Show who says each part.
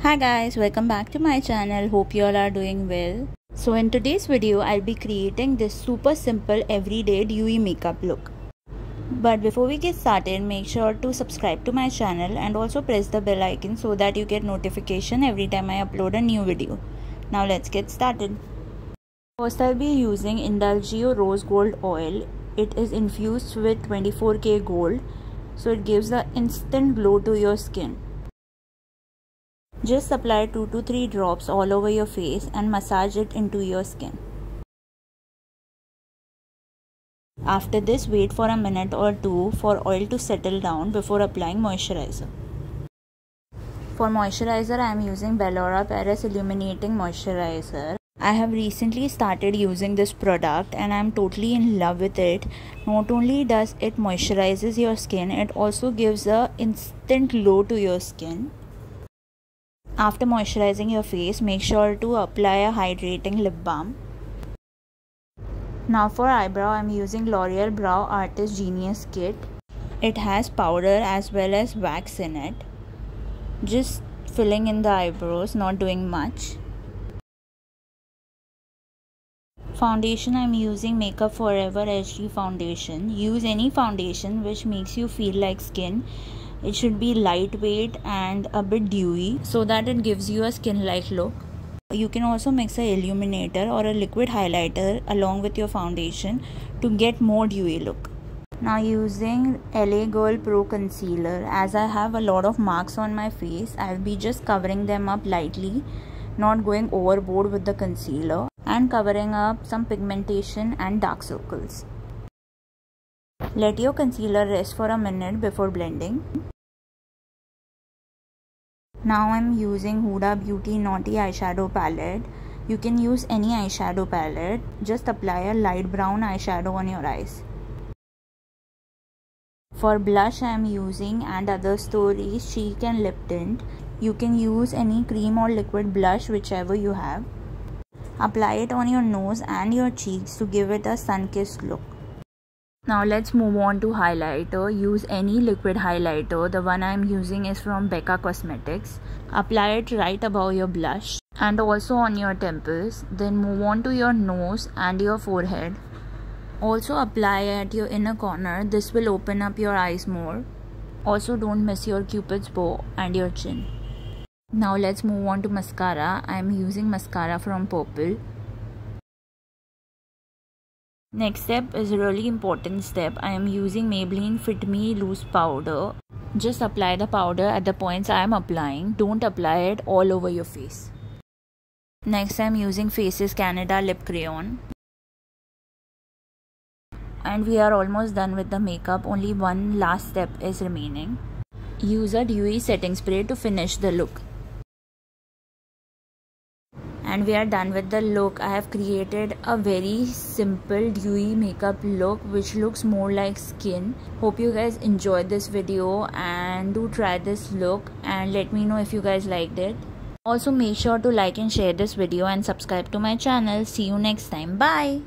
Speaker 1: Hi guys, welcome back to my channel. Hope you all are doing well. So in today's video, I'll be creating this super simple everyday dewy makeup look. But before we get started, make sure to subscribe to my channel and also press the bell icon so that you get notification every time I upload a new video. Now let's get started. First, I'll be using Indulgeo Rose Gold Oil. It is infused with 24K gold, so it gives the instant glow to your skin. Just apply 2 to 3 drops all over your face and massage it into your skin. After this, wait for a minute or two for oil to settle down before applying moisturizer. For moisturizer, I am using Belora Paris Illuminating Moisturizer. I have recently started using this product and I am totally in love with it. Not only does it moisturizes your skin, it also gives a instant glow to your skin. After moisturizing your face, make sure to apply a hydrating lip balm. Now for eyebrow, I am using L'Oreal Brow Artist Genius Kit. It has powder as well as wax in it. Just filling in the eyebrows, not doing much. Foundation, I am using Makeup Forever HD foundation. Use any foundation which makes you feel like skin. It should be lightweight and a bit dewy so that it gives you a skin-like look. You can also mix an illuminator or a liquid highlighter along with your foundation to get more dewy look. Now using LA Girl Pro Concealer, as I have a lot of marks on my face, I'll be just covering them up lightly, not going overboard with the concealer, and covering up some pigmentation and dark circles. Let your concealer rest for a minute before blending. Now I'm using Huda Beauty Naughty Eyeshadow Palette. You can use any eyeshadow palette. Just apply a light brown eyeshadow on your eyes. For blush, I am using And Other Stories Cheek and Lip Tint. You can use any cream or liquid blush, whichever you have. Apply it on your nose and your cheeks to give it a sun-kissed look. Now let's move on to highlighter. Use any liquid highlighter. The one I am using is from Becca Cosmetics. Apply it right above your blush and also on your temples. Then move on to your nose and your forehead. Also apply at your inner corner. This will open up your eyes more. Also don't miss your cupid's bow and your chin. Now let's move on to mascara. I am using mascara from Purplle. Next step is a really important step. I am using Maybelline Fit Me Loose Powder. Just apply the powder at the points I am applying. Don't apply it all over your face. Next I am using Faces Canada Lip Crayon. And we are almost done with the makeup. Only one last step is remaining. Use a dewy setting spray to finish the look. And we are done with the look. I have created a very simple dewy makeup look which looks more like skin. Hope you guys enjoyed this video and do try this look and let me know if you guys liked it. Also make sure to like and share this video and subscribe to my channel. See you next time. Bye.